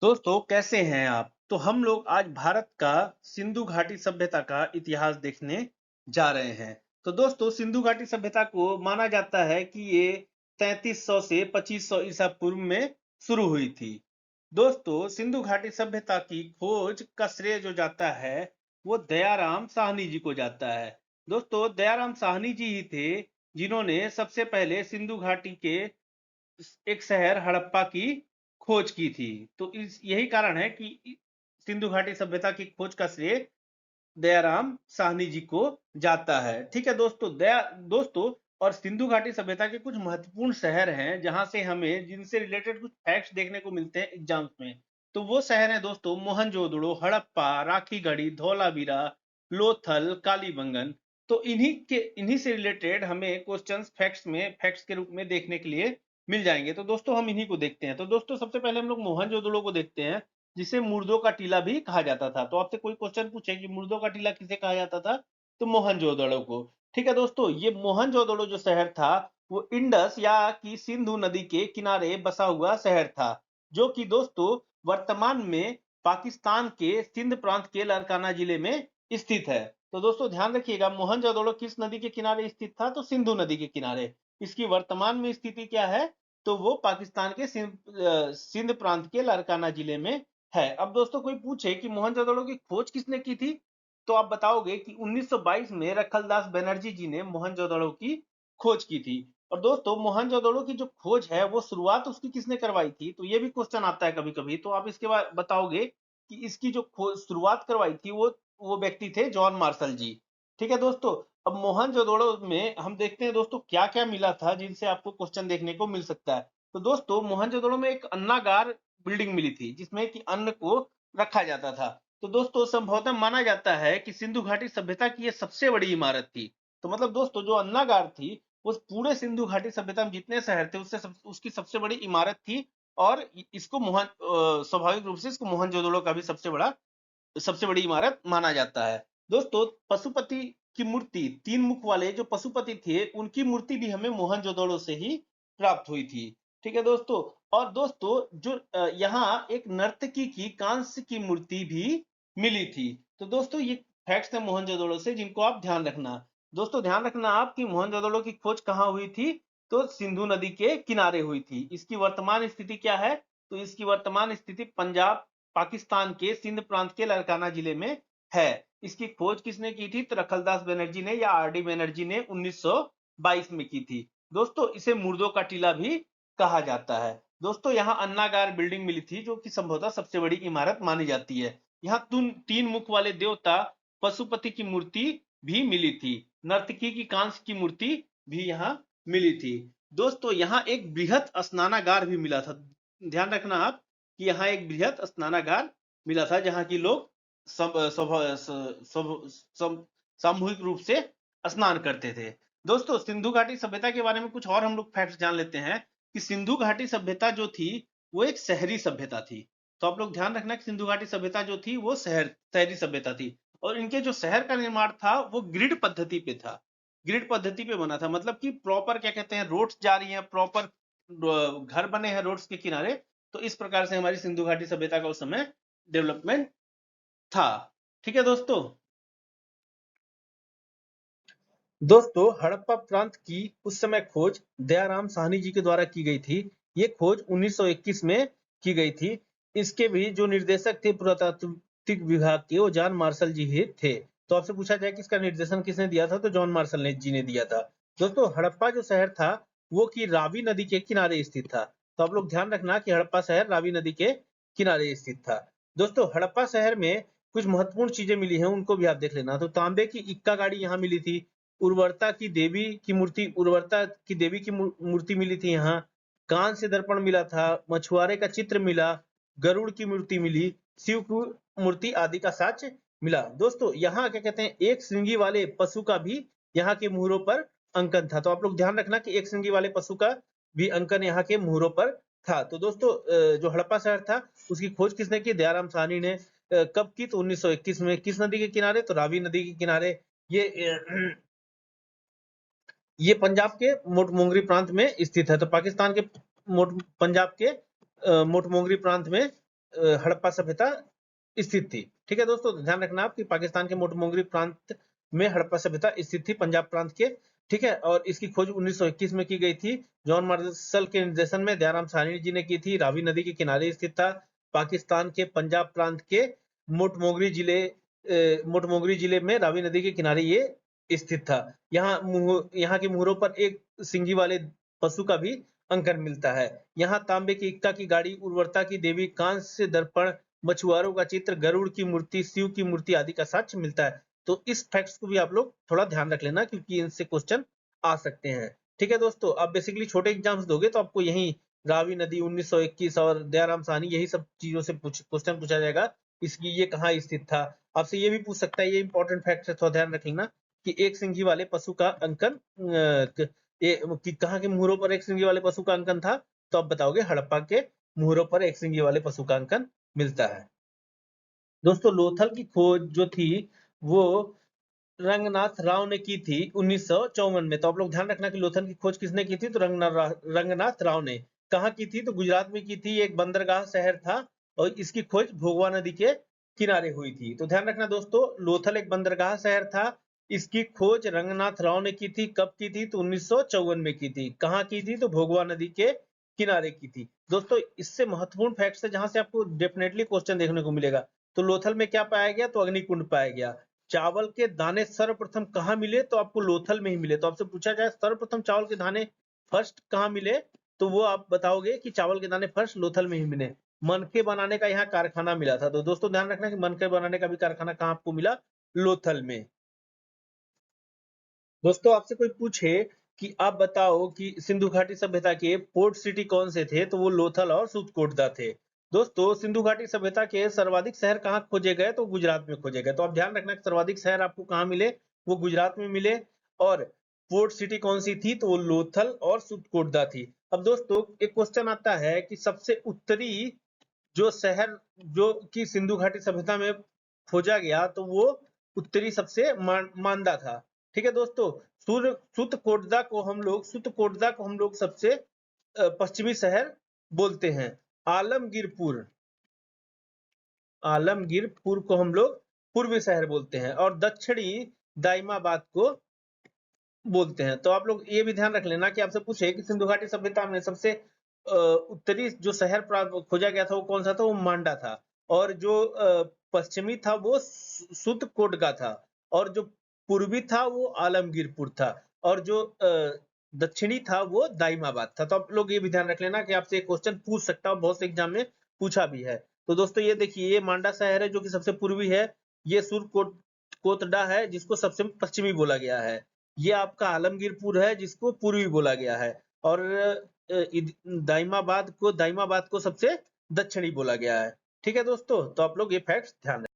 दोस्तों कैसे हैं आप? तो हम लोग आज भारत का सिंधु घाटी सभ्यता का इतिहास देखने जा रहे हैं। तो दोस्तों सिंधु घाटी सभ्यता को माना जाता है कि ये 3300 से 2500 ईसा पूर्व में शुरू हुई थी। दोस्तों सिंधु घाटी सभ्यता की खोज का श्रेय जो जाता है वो दयाराम साहनी जी को जाता है। दोस्तों दयाराम साहनी जी ही थे जिन्होंने सबसे पहले सिंधु घाटी के एक शहर हड़प्पा की खोज की थी। तो इस यही कारण है कि सिंधु घाटी सभ्यता की खोज का श्रेय दयाराम साहनी जी को जाता है। ठीक है दोस्तों और सिंधु घाटी सभ्यता के कुछ महत्वपूर्ण शहर हैं जहां से हमें जिनसे रिलेटेड कुछ फैक्ट्स देखने को मिलते हैं एग्जाम्स में। तो वो शहर हैं दोस्तों मोहनजोदड़ो, हड़प्पा, राखीगढ़ी, धौलावीरा, लोथल, कालीबंगन। तो इन्हीं से रिलेटेड हमें क्वेश्चंस फैक्ट्स के रूप में देखने के लिए मिल जाएंगे। तो दोस्तों हम इन्हीं को देखते हैं। तो दोस्तों सबसे पहले हम लोग मोहनजोदड़ो को देखते हैं जिसे मुर्दों का टीला भी कहा जाता था। तो आपसे कोई क्वेश्चन पूछे कि मुर्दों का टीला किसे कहा जाता था, तो मोहनजोदड़ो को। ठीक है दोस्तों, ये मोहनजोदड़ो जो शहर था वो इंडस या कि सिंधु नदी के किनारे बसा हुआ शहर था, जो कि दोस्तों वर्तमान में पाकिस्तान के सिंध प्रांत के लारकाना जिले में स्थित है। तो दोस्तों ध्यान रखिएगा, मोहनजोदड़ो किस नदी के किनारे स्थित था, तो सिंधु नदी के किनारे। इसकी वर्तमान में स्थिति क्या है, तो वो पाकिस्तान के सिंध प्रांत के लारकाना जिले में है। अब दोस्तों कोई पूछे कि मोहनजोदड़ो की खोज किसने की थी, तो आप बताओगे कि 1922 में रखलदास बनर्जी जी ने मोहनजोदड़ो की खोज की थी। और दोस्तों मोहनजोदड़ो की जो खोज है वो शुरुआत उसकी किसने करवाई थी, तो ये भी क्वेश्चन आता है कभी कभी। तो आप इसके बाद बताओगे कि इसकी जो खोज शुरुआत करवाई थी वो व्यक्ति थे जॉन मार्शल जी। ठीक है दोस्तों, अब मोहनजोदड़ो में हम देखते हैं दोस्तों क्या क्या मिला था जिनसे आपको क्वेश्चन देखने को मिल सकता है। तो दोस्तों मोहनजोदड़ो में एक अन्नागार बिल्डिंग मिली थी जिसमें कि अन्न को रखा जाता था। तो दोस्तों संभवतः माना जाता है कि सिंधु घाटी सभ्यता की यह सबसे बड़ी इमारत थी। तो मतलब दोस्तों जो अन्नागार थी उस पूरे सिंधु घाटी सभ्यता में जितने शहर थे उसकी सबसे बड़ी इमारत थी। और इसको स्वाभाविक रूप से इसको मोहनजोदड़ो का भी सबसे बड़ी इमारत माना जाता है। दोस्तों पशुपति की मूर्ति, तीन मुख वाले जो पशुपति थे उनकी मूर्ति भी हमें मोहनजोदड़ो से ही प्राप्त हुई थी। ठीक है दोस्तों, और दोस्तों जो यहाँ एक नर्तकी की कांस्य की मूर्ति भी मिली थी। तो दोस्तों ये फैक्ट्स है मोहनजोदड़ो से जिनको आप ध्यान रखना। दोस्तों ध्यान रखना आप कि मोहनजोदड़ो की खोज कहाँ हुई थी, तो सिंधु नदी के किनारे हुई थी। इसकी वर्तमान स्थिति क्या है, तो इसकी वर्तमान स्थिति पंजाब पाकिस्तान के सिंध प्रांत के लारकाना जिले में है। इसकी खोज किसने की थी, तो रखलदास बनर्जी ने या आर डी बनर्जी ने 1922 में की थी। दोस्तों इसे मुर्दों का टीला भी कहा जाता है। दोस्तों यहाँ अन्नागार बिल्डिंग मिली थी जो कि संभवतः सबसे बड़ी इमारत मानी जाती है। यहाँ तीन मुख वाले देवता पशुपति की मूर्ति भी मिली थी। नर्तकी की कांस्य की मूर्ति भी यहाँ मिली थी। दोस्तों यहाँ एक बृहत स्नानागार भी मिला था। ध्यान रखना आप कि यहाँ एक बृहत स्नानागार मिला था जहाँ की लोग सामूहिक रूप से स्नान करते थे। दोस्तों सिंधु घाटी सभ्यता के बारे में कुछ और हम लोग फैक्ट्स जान लेते हैं कि सिंधु घाटी सभ्यता जो थी वो एक शहरी सभ्यता थी। तो आप लोग ध्यान रखना कि सिंधु घाटी सभ्यता जो थी वो शहरी सभ्यता थी। और इनके जो शहर का निर्माण था वो ग्रिड पद्धति पे था। ग्रिड पद्धति पे बना था, मतलब कि प्रॉपर क्या कहते हैं, रोड्स जा रही हैं, प्रॉपर घर बने हैं रोड्स के किनारे। तो इस प्रकार से हमारी सिंधु घाटी सभ्यता का उस समय डेवलपमेंट था। ठीक है दोस्तों, हड़प्पा प्रांत की उस समय खोज दयाराम साहनी जी के द्वारा की गई थी। ये खोज 1921 में की गई थी। इसके भी जो निर्देशक थे पुरातात्विक विभाग के, वो जॉन मार्शल जी ही थे। तो आपसे पूछा जाए कि इसका निर्देशन किसने दिया था, तो जॉन मार्शल जी ने दिया था। दोस्तों हड़प्पा जो शहर था वो की रावी नदी के किनारे स्थित था। तो आप लोग ध्यान रखना कि हड़प्पा शहर रावी नदी के किनारे स्थित था। दोस्तों हड़प्पा शहर में कुछ महत्वपूर्ण चीजें मिली हैं, उनको भी आप देख लेना। तो तांबे की इक्का गाड़ी यहाँ मिली थी। उर्वरता की देवी की मूर्ति मिली थी यहाँ। कान से दर्पण मिला था, मछुआरे का चित्र मिला, गरुड़ की मूर्ति मिली, शिव की मूर्ति आदि का साक्ष्य मिला। दोस्तों यहाँ क्या कहते हैं, एक श्रृंगी वाले पशु का भी यहाँ के मुहरों पर अंकन था। तो आप लोग ध्यान रखना कि एक श्रृंगी वाले पशु का भी अंकन यहाँ के मुहरों पर था। तो दोस्तों जो हड़प्पा शहर था उसकी खोज किसने की, दयाराम साहनी ने। कब की, तो 1921 में। किस नदी के किनारे, तो रावी नदी के किनारे। ये ये पंजाब के मोटमोंगरी प्रांत में स्थित है। तो पाकिस्तान के पंजाब के मोटमोंगरी प्रांत में हड़प्पा सभ्यता स्थित थी। ठीक है दोस्तों, ध्यान रखना आप कि पाकिस्तान के मोटमोगरी प्रांत में हड़प्पा सभ्यता स्थित थी, पंजाब प्रांत के। ठीक है, और इसकी खोज 1921 में की गई थी। जॉन मार्शल के निर्देशन में दयाराम साहनी जी ने की थी। रावी नदी के किनारे स्थित था। पाकिस्तान के पंजाब प्रांत के मोटमोगरी जिले में रावी नदी के किनारे ये स्थित था। यहाँ की मुहरों पर एक सिंगी वाले पशु का भी अंकन मिलता है। यहाँ तांबे की इक्का की गाड़ी, उर्वरता की देवी, कांस्य दर्पण, मछुआरों का चित्र, गरुड़ की मूर्ति, शिव की मूर्ति आदि का साक्ष्य मिलता है। तो इस फैक्ट्स को भी आप लोग थोड़ा ध्यान रख लेना, क्योंकि इनसे क्वेश्चन आ सकते हैं। ठीक है दोस्तों, आप बेसिकली छोटे एग्जाम्स दोगे तो आपको यही रावी नदी 1921 और दयाराम साहनी, यही सब चीजों से क्वेश्चन पूछा जाएगा। इसकी ये कहाँ स्थित था, आपसे ये भी पूछ सकता है। ये इंपॉर्टेंट फैक्ट है, थोड़ा ध्यान रख लेना कि एक सिंगी वाले पशु का अंकन कि कहाँ के मुहरों पर एक सिंगी वाले पशु का अंकन था, तो आप बताओगे हड़प्पा के मुहरों पर एक सिंगी वाले पशु का अंकन मिलता है। दोस्तों, लोथल की खोज जो थी वो रंगनाथ राव ने की थी 1954 में। तो आप लोग ध्यान रखना कि लोथल की खोज किसने की थी, तो रंगनाथ राव ने। कहाँ की थी, तो गुजरात में की थी। एक बंदरगाह शहर था और इसकी खोज भोगवा नदी के किनारे हुई थी। तो ध्यान रखना दोस्तों, लोथल एक बंदरगाह शहर था। इसकी खोज रंगनाथ राव ने की थी। कब की थी, तो 1954 में की थी। कहाँ की थी, तो भोगवा नदी के किनारे की थी। दोस्तों, इससे महत्वपूर्ण फैक्ट है जहां से आपको डेफिनेटली क्वेश्चन देखने को मिलेगा। तो लोथल में क्या पाया गया, तो अग्निकुंड पाया गया। चावल के दाने सर्वप्रथम कहाँ मिले, तो आपको लोथल में ही मिले। तो आपसे पूछा जाए सर्वप्रथम चावल के दाने फर्स्ट कहाँ मिले, तो वो आप बताओगे कि चावल के दाने फर्स्ट लोथल में ही मिले। मनके बनाने का यहाँ कारखाना मिला था। तो दोस्तों ध्यान रखना कि मनके बनाने का भी कारखाना कहाँ आपको मिला, लोथल में। दोस्तों, आपसे कोई पूछे कि आप बताओ कि सिंधु घाटी सभ्यता के पोर्ट सिटी कौन से थे, तो वो लोथल और सूतकोटदा थे। दोस्तों, सिंधु घाटी सभ्यता के सर्वाधिक शहर कहाँ खोजे गए, तो गुजरात में खोजे गए। तो आप ध्यान रखना कि सर्वाधिक शहर आपको कहाँ मिले, वो गुजरात में मिले। और पोर्ट सिटी कौन सी थी, तो वो लोथल और सूतकोटदा थी। अब दोस्तों, एक क्वेश्चन आता है कि सबसे उत्तरी जो शहर जो कि सिंधु घाटी सभ्यता में खोजा गया, तो वो उत्तरी सबसे मांदा था। ठीक है दोस्तों, सुतकोटदा को हम लोग सबसे पश्चिमी शहर बोलते हैं। आलमगीरपुर आलमगीरपुर को हम लोग पूर्वी शहर बोलते हैं, और दक्षिणी दाइमाबाद को बोलते हैं। तो आप लोग ये भी ध्यान रख लेना कि आपसे पूछे कि सिंधु घाटी सभ्यता में सबसे उत्तरी जो शहर खोजा गया था वो कौन सा था, वो मांडा था। और जो पश्चिमी था वो सुतकोटगा था। और जो पूर्वी था वो आलमगीरपुर था। और जो दक्षिणी था वो दाइमाबाद था। तो आप लोग ये भी ध्यान रख लेना कि आपसे एक क्वेश्चन पूछ सकता है, बहुत से एग्जाम में पूछा भी है। तो दोस्तों ये देखिए, ये मांडा शहर है जो कि सबसे पूर्वी है। ये कोतडा है जिसको सबसे पश्चिमी बोला गया है। ये आपका आलमगीरपुर है जिसको पूर्वी बोला गया है। और दाइमाबाद को सबसे दक्षिणी बोला गया है। ठीक है दोस्तों, तो आप लोग ये फैक्ट्स ध्यान रखें।